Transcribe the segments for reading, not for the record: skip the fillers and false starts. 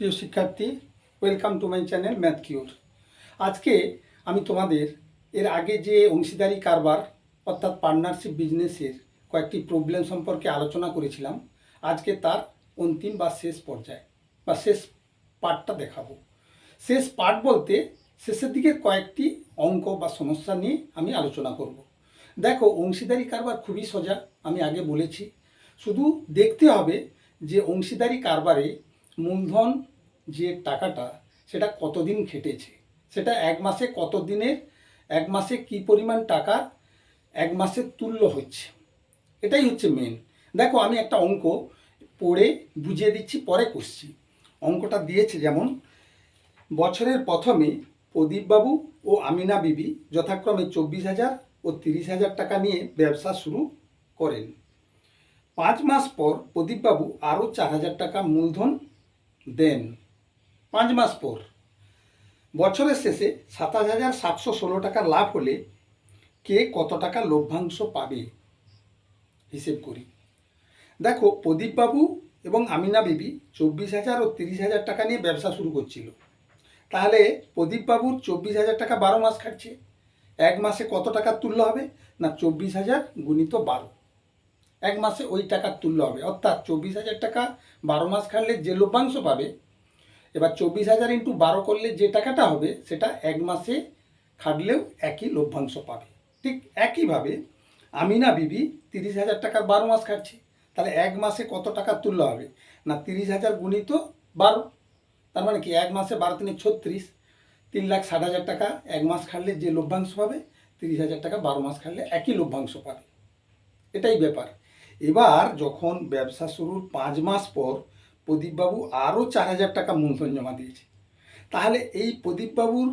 প্রিয় শিক্ষার্থী, welcome to my channel math cure. আজকে আমি তোমাদের এর আগে যে অংশীদারি কারবার অর্থাৎ পার্টনারশিপ বিজনেসের কয়েকটি প্রবলেম সম্পর্কে আলোচনা করেছিলাম। আজকে তার অন্তিম বা শেষ পর্যায়ে বা শেষ পার্টটা দেখাবো। শেষ পার্ট বলতে শেষের দিকের কয়েকটি অঙ্ক বা সমস্যা নিয়ে আমি আলোচনা করব। দেখো, অংশীদারি কারবার খুবই সোজা, আমি আগে বলেছি। শুধু দেখতে হবে যে অংশীদারি কারবারে মূলধন যে টাকাটা সেটা কতদিন খেটেছে, সেটা এক মাসে কত দিনের, এক মাসে কি পরিমাণ টাকা এক মাসে তুল্য হচ্ছে, এটাই হচ্ছে মেন। দেখো, আমি একটা অঙ্ক পড়ে বুঝিয়ে দিচ্ছি, পরে করছি। অঙ্কটা দিয়েছে যেমন, বছরের প্রথমে প্রদীপবাবু ও আমিনা বিবি যথাক্রমে 24,000 ও 30,000 টাকা নিয়ে ব্যবসা শুরু করেন। 5 মাস পর প্রদীপবাবু আরও 4,000 টাকা মূলধন দেন। 5 মাস পর বছরের শেষে 27,716 টাকা লাভ হলে কে কত টাকা লভ্যাংশ পাবে হিসেব করি। দেখো, প্রদীপবাবু এবং আমিনা বিবি 24,000 ও 30,000 টাকা নিয়ে ব্যবসা শুরু করছিল। তাহলে প্রদীপবাবুর 24,000 টাকা 12 মাস খাটছে। এক মাসে কত টাকা তুল্য হবে না 24,000 গুণিত 12, এক মাসে ওই টাকার তুল্য হবে। অর্থাৎ 24,000 টাকা 12 মাস খাটলে যে লভ্যাংশ পাবে, এবার 24,000 ইন্টু 12 করলে যে টাকাটা হবে সেটা এক মাসে খাটলেও একই লভ্যাংশ পাবে। ঠিক একইভাবে আমিনা বিবি 30,000 টাকার 12 মাস খাটছে। তাহলে এক মাসে কত টাকা তুল্য হবে না 30,000 গুণিত 12, তার মানে কি এক মাসে 12 × 36, 3,60,000 টাকা এক মাস খাটলে যে লভ্যাংশ পাবে, 30,000 টাকা 12 মাস খাটলে একই লভ্যাংশ পাবে। এটাই ব্যাপার। এবার যখন ব্যবসা শুরুর 5 মাস পর প্রদীপবাবু আরও 4,000 টাকা মূলধন জমা দিয়েছে, তাহলে এই প্রদীপবাবুর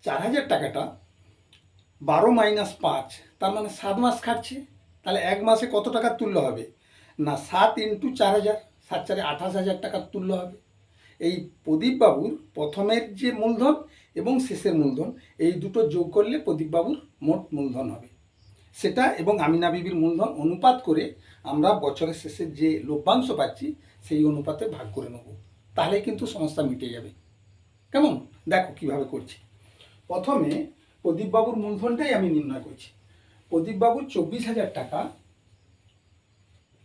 4,000 টাকাটা 12 মাইনাস 5, তার মানে 7 মাস খাটছে। তাহলে এক মাসে কত টাকা তুল্য হবে না 7 ইন্টু 4,000, 7 4 28,000 টাকার তুল্য হবে। এই প্রদীপবাবুর প্রথমের যে মূলধন এবং শেষের মূলধন, এই দুটো যোগ করলে প্রদীপবাবুর মোট মূলধন হবে সেটা, এবং আমিনা বিবির মূলধন অনুপাত করে আমরা বছরের শেষে যে লভ্যাংশ পাচ্ছি সেই অনুপাতে ভাগ করে নেব। তাহলে কিন্তু সমস্যা মিটে যাবে। কেমন? দেখো কিভাবে করছি। প্রথমে প্রদীপবাবুর মূলধনটাই আমি নির্ণয় করছি। প্রদীপবাবুর 24,000 টাকা,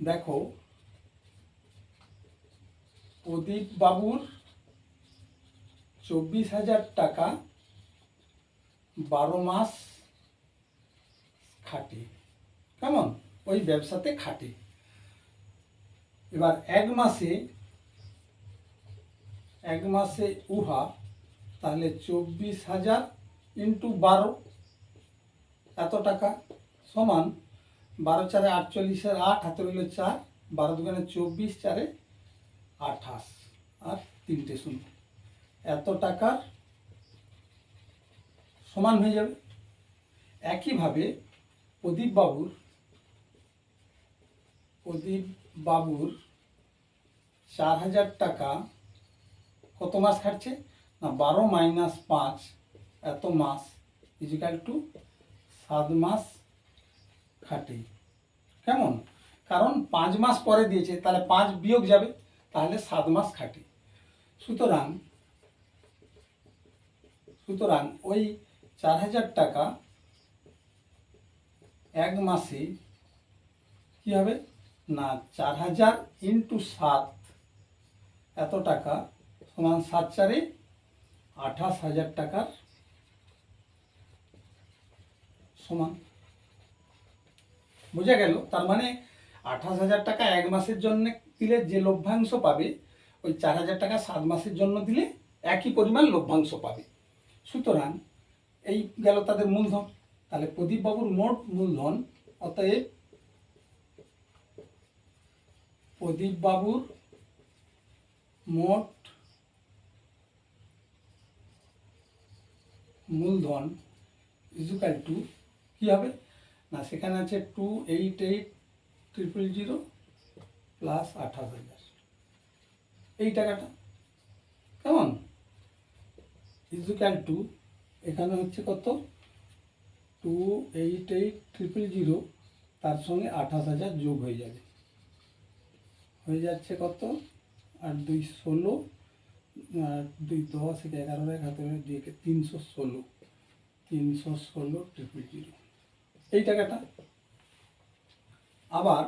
দেখো প্রদীপবাবুর 24,000 টাকা 12 মাস খাটে। কেমন? ওই ব্যবসাতে খাটে। এবার এক মাসে উহা, তাহলে 24,000 ইন্টু 12 এত টাকা সমান 12 4 48 8, হাতে রইল 4, 12 2 24, 4 28 আর 3টে শূন্য, এত টাকার সমান হয়ে যাবে। একইভাবে প্রদীপবাবুর 4,000 টাকা কত মাস খাটছে না 12 মাইনাস 5 এত মাস ইজিক্যাল টু 7 মাস খাটে। কেমন? কারণ 5 মাস পরে দিয়েছে, তাহলে 5 বিয়োগ যাবে, তাহলে 7 মাস খাটে। সুতরাং ওই 4,000 টাকা এক মাসে কি হবে না 4,000 ইন্টু 7 এত টাকা সমান 7 4 28,000 টাকার সমান। বোঝা গেল? তার মানে 28,000 টাকা এক মাসের জন্য দিলে যে লভ্যাংশ পাবে, ওই 4,000 টাকা 7 মাসের জন্য দিলে একই পরিমাণ লভ্যাংশ পাবে। সুতরাং এই গেল তাদের মূলধন। তাহলে প্রদীপবাবুর মোট মূলধন, অতএব প্রদীপবাবুর মোট মূলধন ইজুকাল টু কী হবে না, সেখানে আছে 288,000 প্লাস 28,000, এই টাকাটা। কেমন? ইজুকাল টু এখানে হচ্ছে কত 288,000, তার সঙ্গে 28,000 যোগ হয়ে যাবে, হয়ে যাচ্ছে কত 8 2 16, দুই 10 থেকে 11 এক হাতে 316 000 এই টাকাটা। আবার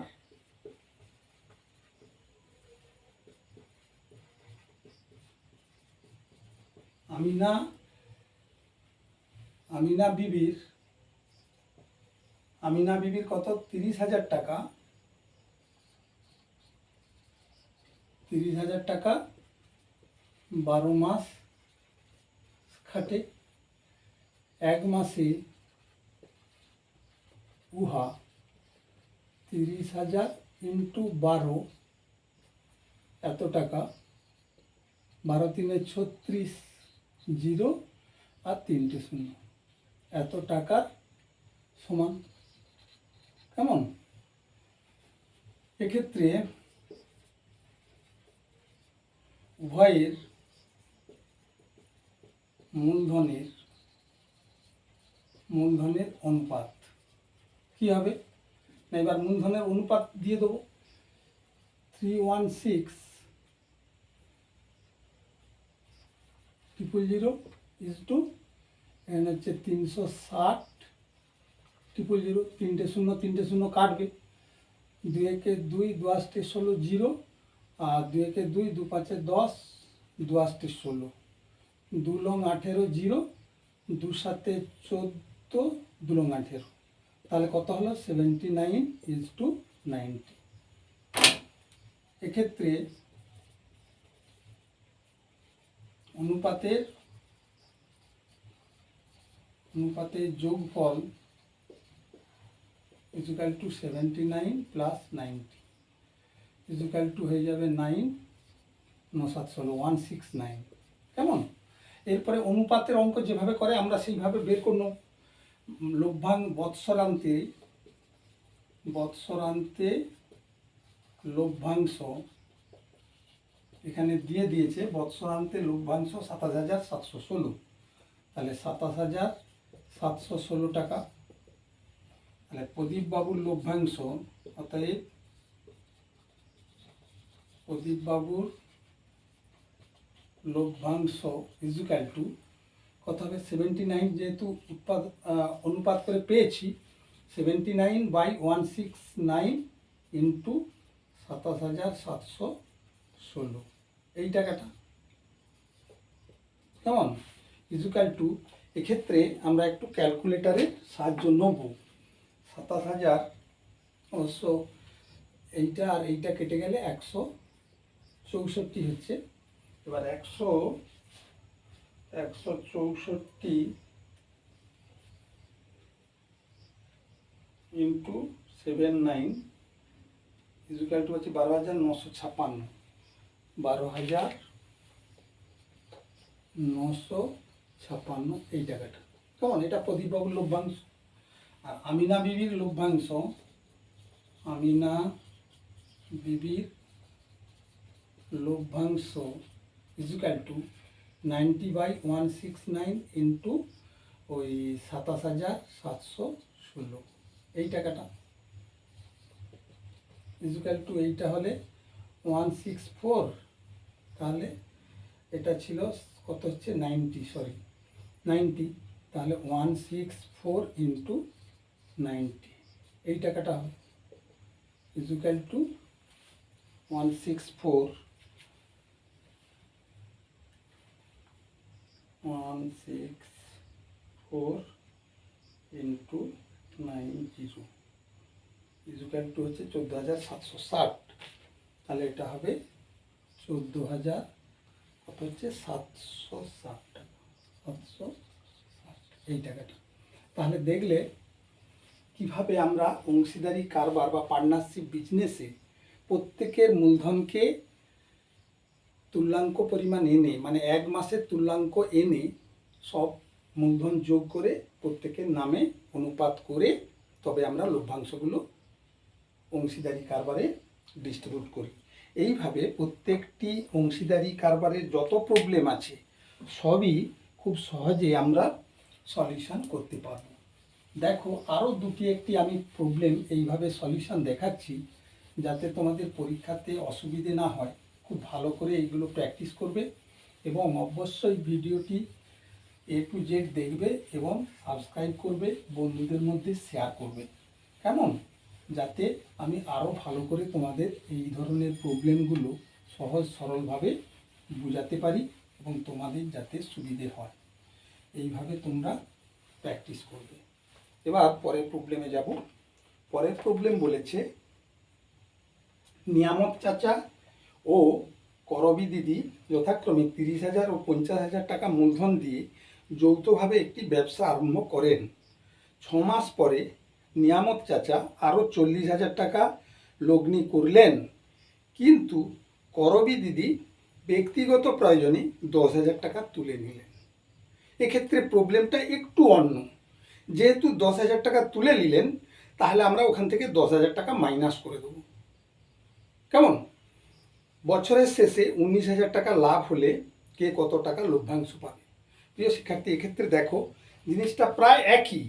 আমিনা বিবির কত 30,000 টাকা, 30,000 টাকা 12 মাস খাটে, এক মাসে উহা 30,000 ইন্টু 12 এত টাকা, 12 3 36 0 আর 3টে শূন্য এত টাকার সমান। কেমন? এক্ষেত্রে উভয়ের মূলধনের অনুপাত কি হবে না, এবার মূলধনের অনুপাত দিয়ে দেবো। 316,000 ইজ টু এখানে হচ্ছে 360,000, 3টে শূন্য কাটবে, 2 একে 2, 2 8 16 0, আর 2 একে 2, 2 5 10, 2 8 16, 2 লং 18 0, 2 7 14, 2 লং 18, তাহলে কত হলো 79:90। এক্ষেত্রে অনুপাতের যোগফল equal to 79 plus 90 equal to হয়ে যাবে 9 9 7 16 169। কেমন? এরপরে অনুপাতের অঙ্ক যেভাবে করে আমরা সেইভাবে বের করব। বৎসরান্তে লভ্যাংশ এখানে দিয়ে দিয়েছে, বৎসরান্তে লভ্যাংশ 27,716, তাহলে 27,716 টাকা। তাহলে প্রদীপ বাবুর লভ্যাংশ, অতএব প্রদীপ বাবুর লভ্যাংশ ইকুয়াল টু কত হবে 79, যেহেতু অনুপাত করে পেয়েছি, 79/169 ইন্টু 27,716 এই টাকাটা। কেমন? ইকুয়াল টু, এক্ষেত্রে আমরা একটু ক্যালকুলেটারের সাহায্য নেব। 27,000 অবশ্য এইটা আর এইটা কেটে গেলে 164 হচ্ছে। এবার 164 ইন্টু 79 ইকুয়াল টু হচ্ছে 12,956, 12,956 এই টাকাটা। কেমন? এটা প্রদীপবাবুর লভ্যাংশ। আর আমিনা বিবির লভ্যাংশ, ইকুয়াল টু 90/169 ইন্টু ওই 27,716 এই টাকাটা ইকুয়াল টু, এইটা হলে 164, তাহলে এটা ছিল কত হচ্ছে 90, তাহলে 164 ইন্টু 90 এই টাকাটা হবে equal to 164 into 90 equal to হচ্ছে 14,760, তাহলে এটা হবে 14,000 কত হচ্ছে 760 টাকা, 760 এই টাকাটা। তাহলে দেখলে কিভাবে আমরা অংশীদারি কারবার বা পার্টনারশিপ বিজনেসে প্রত্যেকের মূলধনকে তুল্যাঙ্ক পরিমাণ এনে, মানে এক মাসের তুল্যাঙ্ক এনে সব মূলধন যোগ করে প্রত্যেকের নামে অনুপাত করে তবে আমরা লভ্যাংশগুলো অংশীদারি কারবারে ডিস্ট্রিবিউট করি। এইভাবে প্রত্যেকটি অংশীদারি কারবারের যত প্রবলেম আছে সবই খুব সহজে আমরা সলিউশন করতে পারব। দেখো আরও একটি আমি প্রবলেম এইভাবে সলিউশন দেখাচ্ছি, যাতে তোমাদের পরীক্ষাতে অসুবিধে না হয়। খুব ভালো করে এইগুলো প্র্যাকটিস করবে এবং অবশ্যই ভিডিওটি A to Z দেখবে এবং সাবস্ক্রাইব করবে, বন্ধুদের মধ্যে শেয়ার করবে, কেমন, যাতে আমি আরও ভালো করে তোমাদের এই ধরনের প্রবলেমগুলো সহজ সরলভাবে বোঝাতে পারি এবং তোমাদের যাতে সুবিধে হয়। এইভাবে তোমরা প্র্যাকটিস করবে। এবার পরের প্রবলেমে যাব। পরের প্রবলেম বলেছে, নিয়ামত চাচা ও করবি দিদি যথাক্রমে 30,000 ও 50,000 টাকা মূলধন দিয়ে যৌথভাবে একটি ব্যবসা আরম্ভ করেন। 6 মাস পরে নিয়ামত চাচা আরও 40,000 টাকা লগ্নি করলেন, কিন্তু করবি দিদি ব্যক্তিগত প্রয়োজনে 10,000 টাকা তুলে নিলেন। এক্ষেত্রে প্রবলেমটা একটু অন্য। যেহেতু 10,000 টাকা তুলে নিলেন, তাহলে আমরা ওখান থেকে 10,000 টাকা মাইনাস করে দেবো, কেমন। বছরের শেষে 19,000 টাকা লাভ হলে কে কত টাকা লভ্যাংশ পাবে। প্রিয় শিক্ষার্থী, এক্ষেত্রে দেখো জিনিসটা প্রায় একই।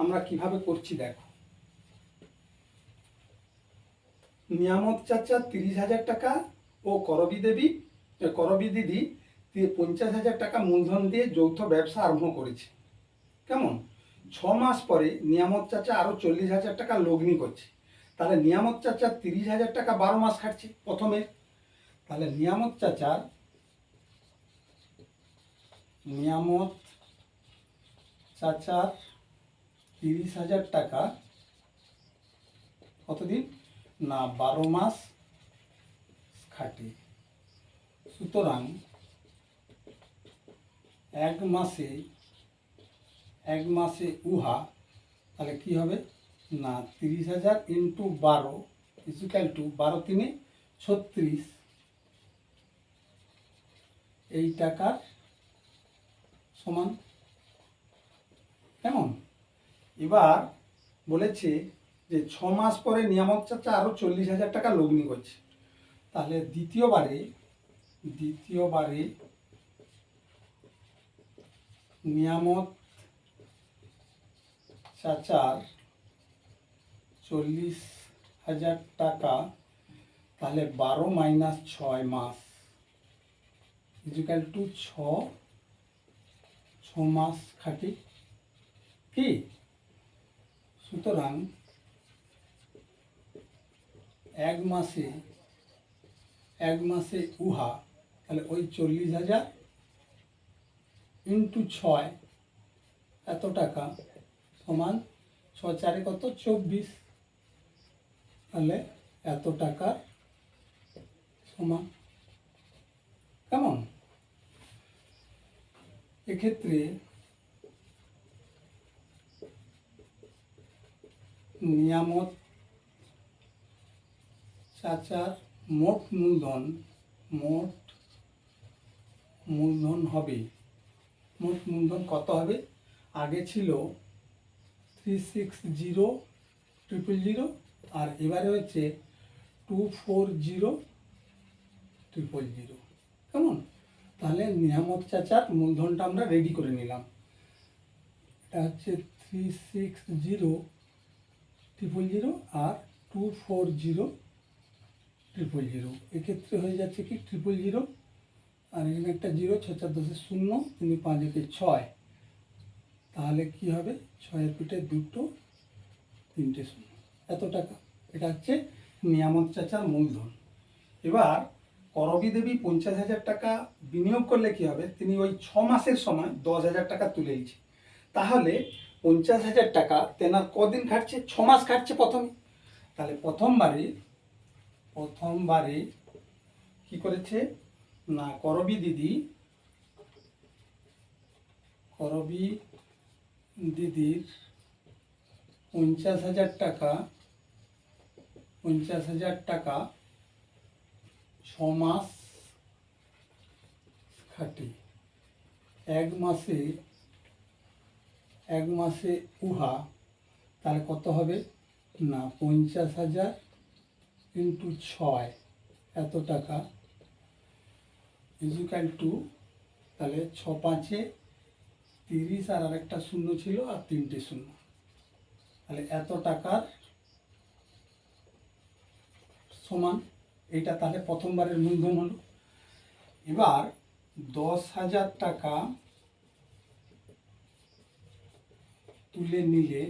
আমরা কিভাবে করছি দেখো। নিয়ামত চাচা 30,000 টাকা ও করবি দিদি 50,000 টাকা মূলধন দিয়ে যৌথ ব্যবসা আরম্ভ করেছে, কেমন। 6 মাস পরে নিয়ামত চাচা আরও 40,000 টাকা লগ্নি করছে। তাহলে নিয়ামত চাচা 30,000 টাকা 12 মাস খাটছে প্রথমে। তাহলে নিয়ামত চাচার 30,000 টাকা কতদিন না 12 মাস খাটে। সুতরাং এক মাসে উহা তাহলে কি হবে না 30,000 ইন্টু 12 ইকুয়াল টু 12 তিনে 36, এই টাকার সমান, কেমন। এবার বলেছে যে 6 মাস পরে নিয়ামত চাচা আরও 40,000 টাকা লগ্নি করছে। তাহলে দ্বিতীয়বারে নিয়ামত চাচার 40,000 টাকা, তাহলে 12 মাইনাস 6 মাস ইকুয়াল টু 6 মাস খাটি কি। সুতরাং এক মাসে উহা তাহলে ওই 40,000 ইন্টু 6 এত টাকা সমান 6 4 কত 24, তাহলে এত টাকা সমান, কেমন। এক্ষেত্রে নিয়ামত চাচার মোট মূলধন হবে, মোট মূলধন কত হবে। আগে ছিল 360,000 আর এবারে হচ্ছে 240,000, কেমন। তাহলে নিয়ামত চাচার মূলধনটা আমরা রেডি করে নিলাম। এটা হচ্ছে 360,000 আর 240,000। এক্ষেত্রে হয়ে যাচ্ছে কি 000 আর এখানে একটা 0, 6 4 10 0, 3 5 1 6, তাহলে কি হবে 6 পিঠে 2 3 0, এত টাকা। এটা হচ্ছে নিয়ামত চাচার মূলধন। এবার করবি দেবী 50,000 টাকা বিনিয়োগ করলে কি হবে, তিনি ওই 6 মাসের সময় 10,000 টাকা তুলে নিচ্ছে। তাহলে 50,000 টাকা তেনার কদিন খাটছে, 6 মাস খাটছে প্রথমে। তাহলে প্রথমবারে কি করেছে না করবি দিদির 50,000 টাকা 6 মাস খাটে। এক মাসে উহা তাহলে কত হবে না 50,000 ইন্টু 6 এত টাকা ইকুয়াল টু, তাহলে 6 5 30 আর আরেকটা 0 ছিল আর 3টে 0, তাহলে এত টাকার সমান। এটা তাহলে প্রথমবারের মূলধন হলো। এবার 10,000 টাকা তুলে নিলে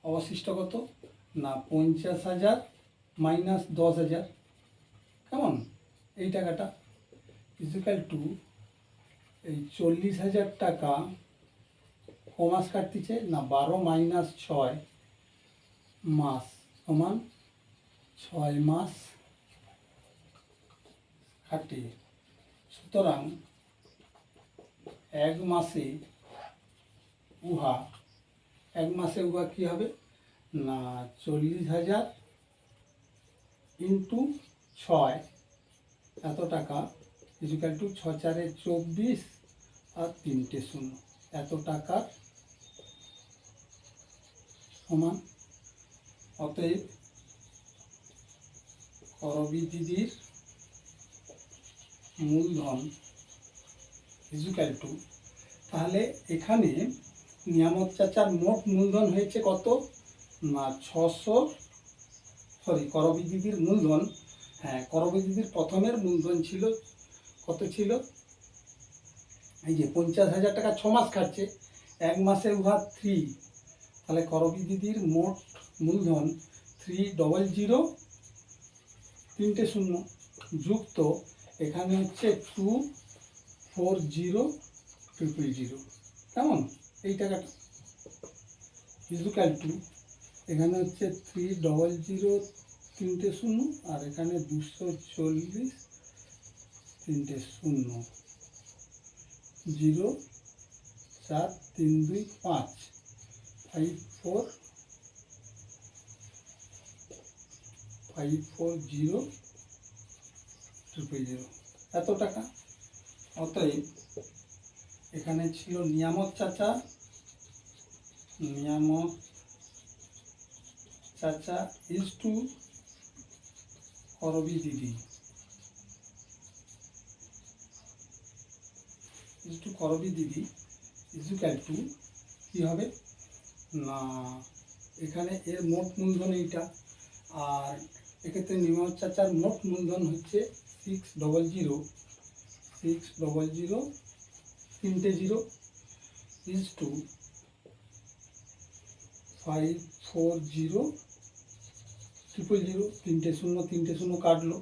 অবশিষ্ট কত না 50,000 মাইনাস 10,000, কেমন এই টাকাটা ইকুয়াল টু এই 40,000 টাকা কমাস কাটতেছে না 12 মাইনাস 6 মাস সমান 6 মাস কাটে। সুতরাং এক মাসে উহা কি হবে না 40,000 ইন্টু 6 এত টাকা ইকুয়াল টু 6 4 24 আর 3টে 0 এত টাকার সমান। অতএব করবী দিদির মূলধন ইকুয়াল টু, তাহলে এখানে নিয়ামত চাচার মোট মূলধন হয়েছে কত না 600, করবী দিদির মূলধন, হ্যাঁ করবী দিদির প্রথমের মূলধন ছিল কত ছিল, এই যে 50,000 টাকা 6 মাস খাচ্ছে, এক মাসে উহা 3, তাহলে করবী দিদির মোট মূলধন 300, 3টে 0 যুক্ত এখানে হচ্ছে 240,000, কেমন এই টাকাটা ইকুয়াল টু এখানে হচ্ছে 300, 3টে 0 আর এখানে 240, 3টে 0, 0 4 3 2 5 540,000 এত টাকা। অতএব এখানে ছিল নিয়ামত চাচা ইজ টু করবী দিদি ইকুয়াল টু কী হবে না এখানে এর মোট মূলধন এইটা, আর এক্ষেত্রে নিয়ামত চাচার মোট মূলধন হচ্ছে 600, 3টে 0 ইজ টু 540,000, 3টে 0 কাটলো,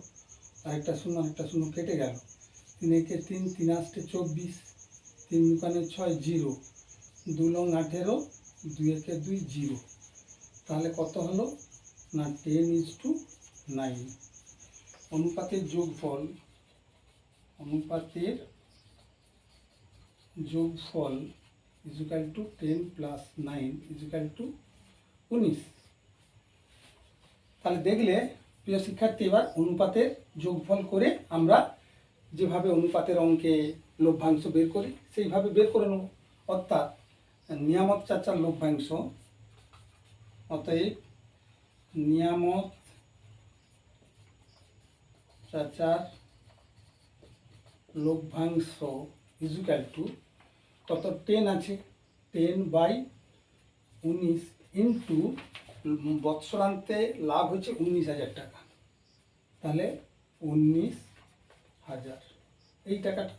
আরেকটা 0 কেটে গেল, 3 একে 3, 3 8 24, 3 দুকানে 6 0, 2 লং 18, 2 একে 2 0, তাহলে কত হলো না 10:9। অনুপাতের যোগফল equal to 10 plus 9 equal to 19। তাহলে দেখলে প্রিয় শিক্ষার্থী, এবার অনুপাতের যোগফল করে আমরা যেভাবে অনুপাতের অঙ্কে লভ্যাংশ বের করি সেইভাবে বের করে নেব। অর্থাৎ নিয়ামত চাচার লভ্যাংশ, অতএব নিয়ামত চাচার লভ্যাংশ ইকুয়াল টু কত 10 আছে 10/19 ইন্টু বৎসরান্তে লাভ হচ্ছে 19,000 টাকা, তাহলে 19,000 এই টাকাটা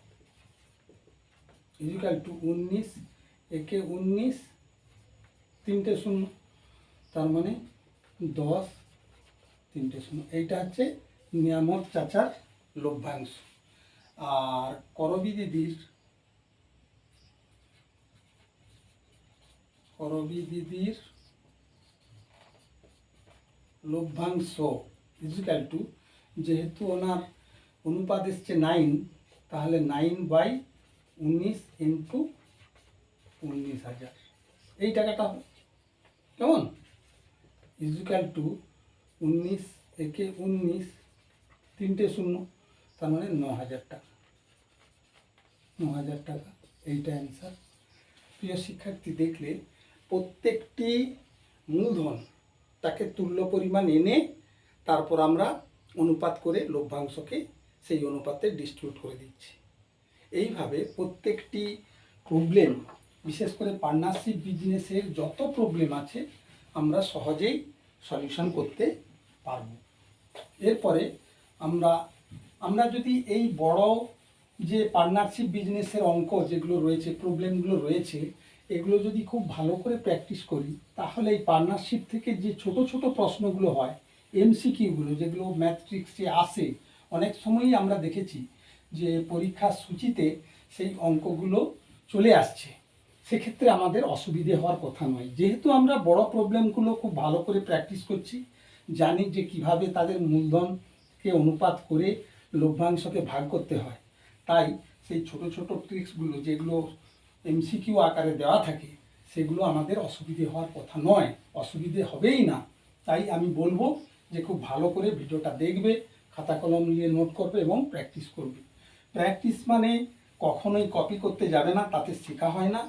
ইকুয়াল টু 19 একে 19, 3টে 0, তার মানে 10, 3টে 0, এইটা হচ্ছে নিয়ামত চাচার লভ্যাংশ। আর করবী দিদির লভ্যাংশ ইকুয়াল টু, যেহেতু ওনার অনুপাত এসছে 9, তাহলে 9/19 ইন্টু 19,000 এই টাকাটা হবে, কেমন ইকুয়াল টু 19 একে 19, 3টে 0, তার মানে 9,000 টাকা, 9,000 টাকা এইটা অ্যান্সার। প্রিয় শিক্ষার্থী, দেখলে প্রত্যেকটি মূলধন তাকে তুল্য পরিমাণ এনে তারপর আমরা অনুপাত করে লভ্যাংশকে সেই অনুপাতে ডিস্ট্রিবিউট করে দিচ্ছি। এইভাবে প্রত্যেকটি প্রবলেম, বিশেষ করে পার্টনারশিপ বিজনেসের যত প্রবলেম আছে আমরা সহজেই সলিউশন করতে পারব। এরপরে আমরা আমরা যদি এই বড় যে পার্টনারশিপ বিজনেসের অঙ্ক যেগুলো রয়েছে, প্রবলেমগুলো রয়েছে, এগুলো যদি খুব ভালো করে প্র্যাকটিস করি, তাহলে এই পার্টনারশিপ থেকে যে ছোট ছোট প্রশ্নগুলো হয়, এমসিকিউগুলো যেগুলো ম্যাট্রিক্সে আসে, অনেক সময়ই আমরা দেখেছি যে পরীক্ষার সূচিতে সেই অঙ্কগুলো চলে আসছে। সেক্ষেত্রে আমাদের অসুবিধে হওয়ার কথা নয়, যেহেতু আমরা বড় প্রবলেমগুলো খুব ভালো করে প্র্যাকটিস করছি, জানি যে কিভাবে তাদের মূলধনকে অনুপাত করে লভ্যাংশকে ভাগ করতে হয়, তাই সেই ছোট ছোট ট্রিক্সগুলো যেগুলো এমসিকিউ আকারে দেওয়া থাকে, সেগুলো আমাদের অসুবিধে হওয়ার কথা নয়, অসুবিধে হবেই না। তাই আমি বলবো যে খুব ভালো করে ভিডিওটা দেখবে, খাতা কলম নিয়ে নোট করবে এবং প্র্যাকটিস করবে। প্র্যাকটিস মানে কখনোই কপি করতে যাবে না, তাতে শেখা হয় না।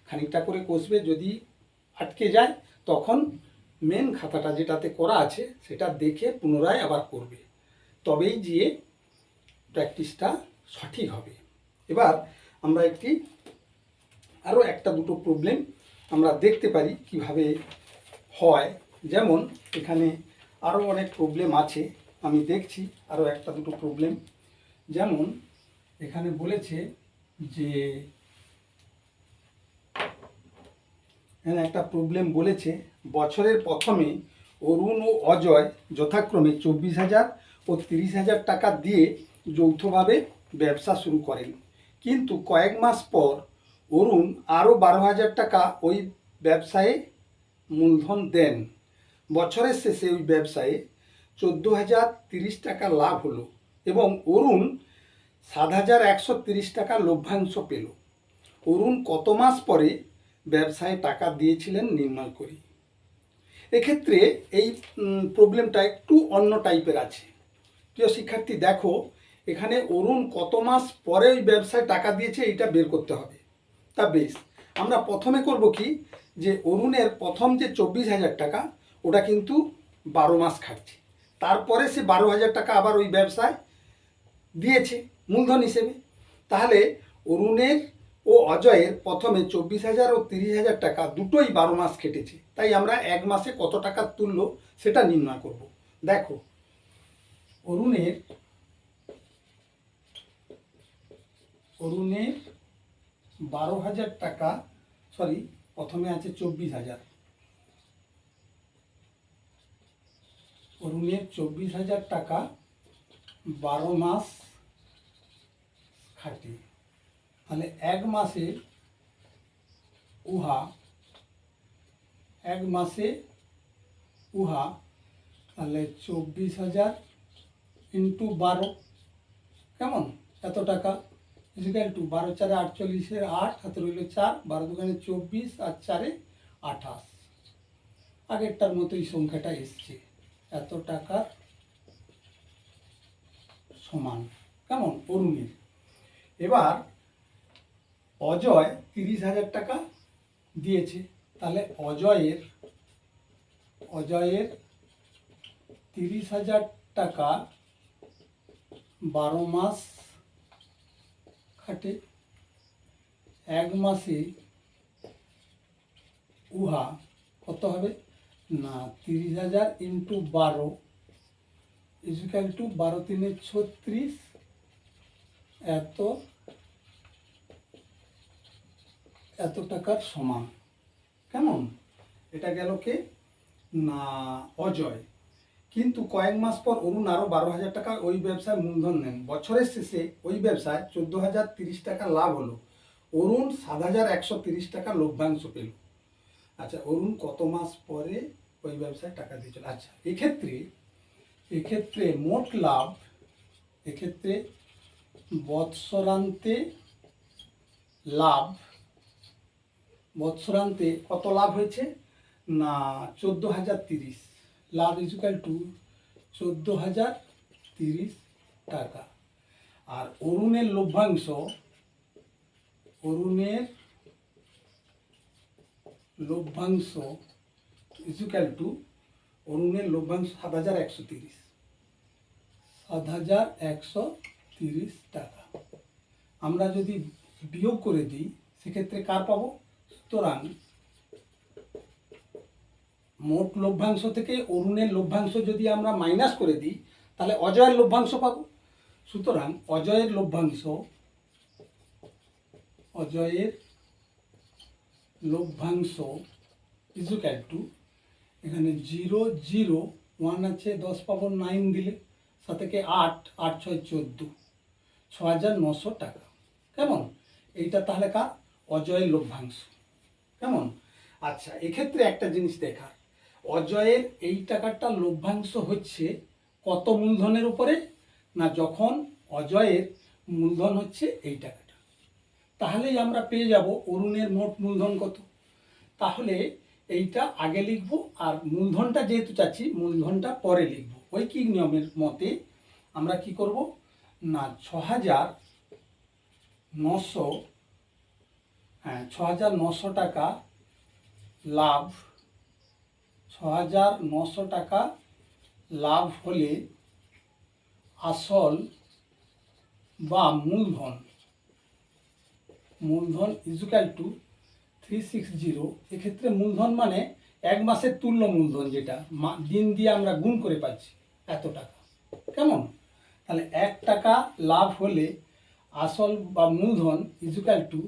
খানিকটা করে কষবে, যদি আটকে যায় তখন মেন খাতাটা যেটাতে করা আছে সেটা দেখে পুনরায় আবার করবে, তবেই গিয়ে প্র্যাকটিসটা সঠিক হবে। এবার আমরা আরও একটা দুটো প্রবলেম আমরা দেখতে পারি কিভাবে হয়। যেমন এখানে আরও অনেক প্রবলেম আছে, আমি দেখছি আরও একটা দুটো প্রবলেম। যেমন এখানে বলেছে যে এখানে একটা প্রবলেম বলেছে, বছরের প্রথমে অরুণ ও অজয় যথাক্রমে 24,000 ও 30,000 টাকা দিয়ে যৌথভাবে ব্যবসা শুরু করেন, কিন্তু কয়েক মাস পর অরুণ আরও 12,000 টাকা ওই ব্যবসায়ে মূলধন দেন। বছরের শেষে ওই ব্যবসায়ে 14,030 টাকা লাভ হলো এবং অরুণ 7,130 টাকা লভ্যাংশ পেল। অরুণ কত মাস পরে ব্যবসায় টাকা দিয়েছিলেন নির্ণয় করি। এক্ষেত্রে এই প্রবলেমটা একটু অন্য টাইপের আছে। প্রিয় শিক্ষার্থী, দেখো এখানে অরুণ কত মাস পরে ওই ব্যবসায় টাকা দিয়েছে এটা বের করতে হবে। তা বেশ, আমরা প্রথমে করব কি, যে অরুণের প্রথম যে 24,000 টাকা ওটা কিন্তু 12 মাস খাটছে, তারপরে সে 12,000 টাকা আবার ওই ব্যবসায় দিয়েছে মূলধন হিসেবে। তাহলে অরুণের ও অজয়ের প্রথমে 24,000 ও 30,000 টাকা দুটোই 12 মাস কেটেছে, তাই আমরা এক মাসে কত টাকা তুললো সেটা নির্ণয় করব। দেখো অরুণের 12,000 টাকা, সরি প্রথমে আছে 24,000, অরুণের 24,000 টাকা 12 মাস খাটে, তাহলে এক মাসে উহা তাহলে 24,000 ইন্টু 12, কেমন, এত টাকা ইজিক্যাল টু 12 4 48 8 হাতে রইল 4, 12 দুগুণে 24 আর 4 28, আগেরটার মতোই সংখ্যাটা এসছে, এত টাকার সমান, কেমন অরুণের। এবার অজয় 30,000 টাকা দিয়েছে, তাহলে অজয়ের 30,000 টাকা 12 মাস খাটে, এক মাসে উহা কত হবে না 30,000 ইন্টু 12 ইজিক্যাল টু 12 3 36, এত টাকার সমান, কেমন। এটা গেল কে না অজয়। কিন্তু কয়েক মাস পর অরুণ আরও 12,000 টাকা ওই ব্যবসায় মূলধন নেন, বছরের শেষে ওই ব্যবসায় 14,030 টাকা লাভ হলো, অরুণ 7,130 টাকা লভ্যাংশ পেল। আচ্ছা, অরুণ কত মাস পরে ওই ব্যবসায় টাকা দিয়েছিল। আচ্ছা, এক্ষেত্রে মোট লাভ, এক্ষেত্রে বৎসরান্তে কত লাভ হয়েছে না 14,030, লাভ ইজুকাল টু 14,030 টাকা। আর অরুণের লভ্যাংশ ইজুকাল টু অরুণের লভ্যাংশ 7,130 টাকা। আমরা যদি বিয়োগ করে দিই সেক্ষেত্রে কার পাবো, সুতরাং মোট লভ্যাংশ থেকে অরুণের লভ্যাংশ যদি আমরা মাইনাস করে দিই তাহলে অজয়ের লভ্যাংশ পাবো। সুতরাং অজয়ের লভ্যাংশ ইজুক্যাল টু, এখানে 0 0 1 আছে, 10 পাবো 9 দিলে, সাথে 8 8 6 14, 6,900 টাকা। কেমন? এইটা তাহলে কার? অজয়ের লভ্যাংশ। কেমন? আচ্ছা, এক্ষেত্রে একটা জিনিস দেখার, অজয়ের এই টাকাটা লভ্যাংশ হচ্ছে কত মূলধনের উপরে? না, যখন অজয়ের মূলধন হচ্ছে এই টাকাটা, তাহলেই আমরা পেয়ে যাব অরুণের মোট মূলধন কত। তাহলে এইটা আগে লিখব, আর মূলধনটা যেহেতু চাচ্ছি মূলধনটা পরে লিখব। ঐকিক নিয়মের মতে আমরা কি করব না, 6,900 টাকা লাভ, 6,900 টাকা লাভ হলে আসল বা মূলধন ইজুক্যাল টু 360। এক্ষেত্রে মূলধন মানে এক মাসের তুল্য মূলধন, যেটা দিন দিয়ে আমরা গুণ করে পাচ্ছি এত টাকা। কেমন? তাহলে 1 টাকা লাভ হলে আসল বা মূলধন ইজুক্যাল টু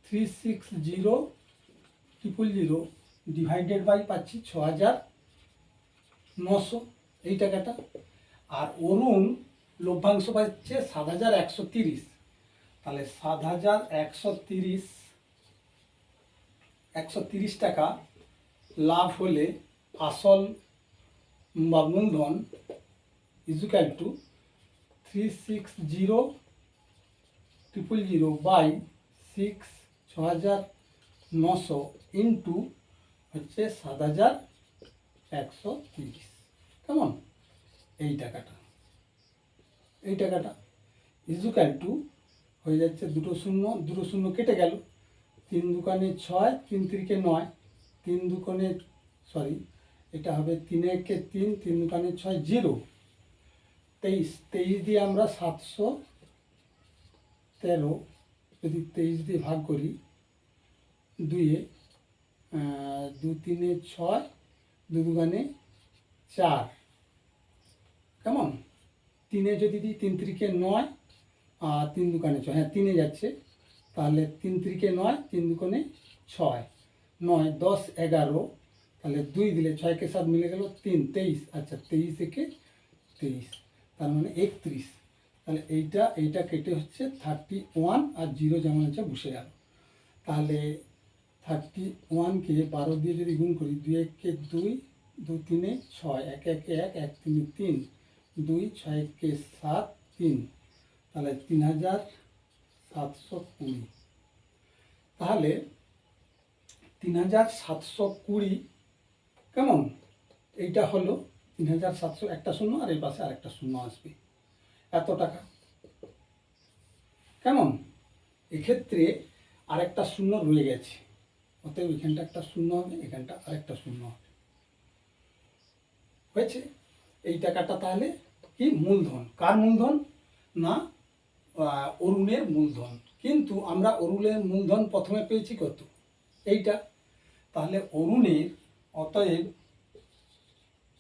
360,000 ডিভাইডেড বাই পাচ্ছি 6,900 এই টাকাটা। আর অরুণ লভ্যাংশ পাচ্ছে 7,130। তাহলে 7,130 টাকা লাভ হলে আসল বা মূলধন ইজুক্যাল টু 360,000 বাই 6,900 ইন্টু হচ্ছে 7,130। কেমন? এই টাকাটা ইজুক্যাল টু হয়ে যাচ্ছে, দুটো শূন্য কেটে গেল, 3 দুগুণে 6, 3 3 9, 3 দুগুণে এটা হবে 3 1 3, 3 দুগুণে 6 0, 23 দিয়ে আমরা 713 যদি 23 দিয়ে ভাগ করি, 2 2 3 6, 2 দুগুণে 4। কেমন? 3 যদি দিই, 3 3 9, আর 3 দুগুণে 6, হ্যাঁ 3 যাচ্ছে, তাহলে 3 3 9, 3 দুগুণে 6, 9 10 11, তাহলে 2 দিলে 6 কে 7 মিলে গেল 3 23। আচ্ছা, 23 থেকে 23, তার মানে 31। তাহলে এইটা কেটে হচ্ছে 31, আর 0 যেমন আছে বসে গেল। তাহলে 31কে 12 দিয়ে যদি গুণ করি, 2 1 2, 2 3 6, 1 1 1, 1 3 3, 2 6 1 7 3, তাহলে 3,720। তাহলে 3,720 কেমন? এইটা হলো 3,700, একটা শূন্য আর এই পাশে আরেকটা শূন্য আসবে, এত টাকা। কেমন? এক্ষেত্রে আরেকটা শূন্য রয়ে গেছে, অতএব এখানটা একটা শূন্য হবে, এখানটা আরেকটা শূন্য হবে। হয়েছে? এই টাকাটা তাহলে কি মূলধন? কার মূলধন? না, অরুণের মূলধন। কিন্তু আমরা অরুণের মূলধন প্রথমে পেয়েছি কত? এইটা। তাহলে অতএব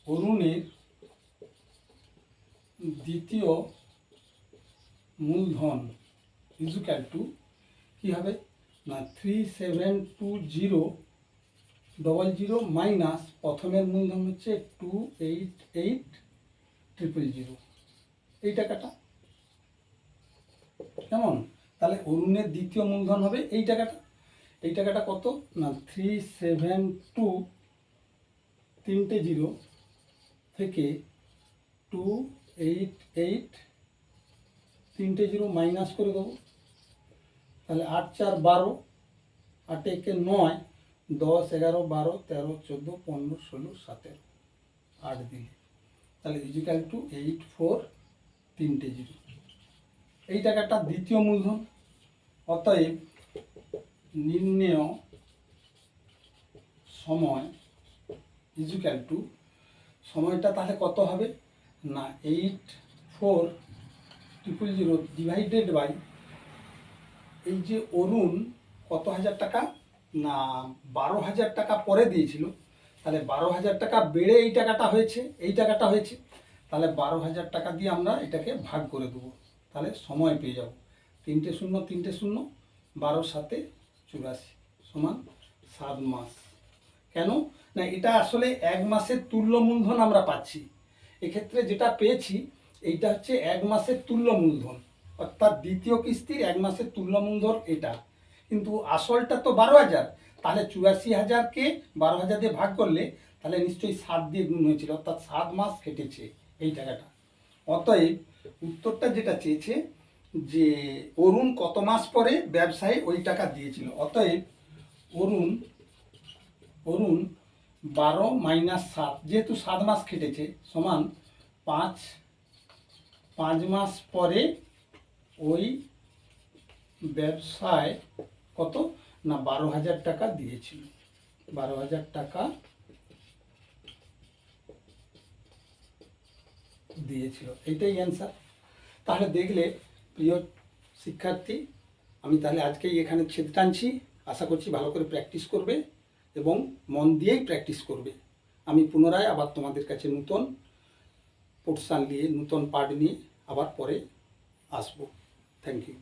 অরুণের দ্বিতীয় মূলধন ইজুক্যাল টু কি হবে না, 372000 মাইনাস প্রথমের মূলধন হচ্ছে 288,000 এই টাকাটা। কেমন? তাহলে অরুণের দ্বিতীয় মূলধন হবে এই টাকাটা। এই টাকাটা কত না, 372 তিনটে 0 থেকে 288 তিনটে 0 মাইনাস করে দেবো। তাহলে 8 4 12, 8 1 9, 10 11 12 13 14 15 16 17, 8 দিলে, তাহলে ইজিক্যাল টু 84 তিনটে 0। এই টাকাটা দ্বিতীয় মূলধন। অতএব নির্ণেয় সময় ইজিক্যাল টু, সময়টা তাহলে কত হবে না, 84,000 ডিভাইডেড বাই, এই যে অরুণ কত হাজার টাকা না 12,000 টাকা পরে দিয়েছিল, তাহলে 12,000 টাকা বেড়ে এই টাকাটা হয়েছে। তাহলে 12,000 টাকা দিয়ে আমরা এটাকে ভাগ করে দেবো, তাহলে সময় পেয়ে যাব। 3টে শূন্য 3টে শূন্য, 12 7 84 সমান 7 মাস। কেন না, এটা আসলে 1 মাসের তুল্য মূলধন আমরা পাচ্ছি। এক্ষেত্রে যেটা পেয়েছি এইটা হচ্ছে 1 মাসের তুল্য মূলধন, অর্থাৎ দ্বিতীয় কিস্তির 1 মাসের তুল্য মূলধন এটা। কিন্তু আসলটা তো 12,000, তাহলে 84,000কে 12,000 দিয়ে ভাগ করলে তাহলে নিশ্চয়ই 7 দিয়ে গুণ হয়েছিল, অর্থাৎ 7 মাস কেটেছে এই টাকাটা। অতএব উত্তরটা যেটা চেয়েছে যে অরুণ কত মাস পরে ব্যবসায়ী ওই টাকা দিয়েছিল, অতএব অরুণ 12 মাইনাস 7, যেহেতু 7 মাস খেটেছে সমান 5 মাস পরে ওই ব্যবসায় কত না 12,000 টাকা দিয়েছিল, 12,000 টাকা দিয়েছিল, এইটাই অ্যান্সার। তাহলে দেখলে প্রিয় শিক্ষার্থী, আমি তাহলে আজকেই এখানে ছেদ টানছি। আশা করছি ভালো করে প্র্যাকটিস করবে এবং মন দিয়েই প্র্যাকটিস করবে। আমি পুনরায় আবার তোমাদের কাছে নতুন পোর্শন নিয়ে, নতুন পার্ট নিয়ে আবার পরে আসবো। Thank you.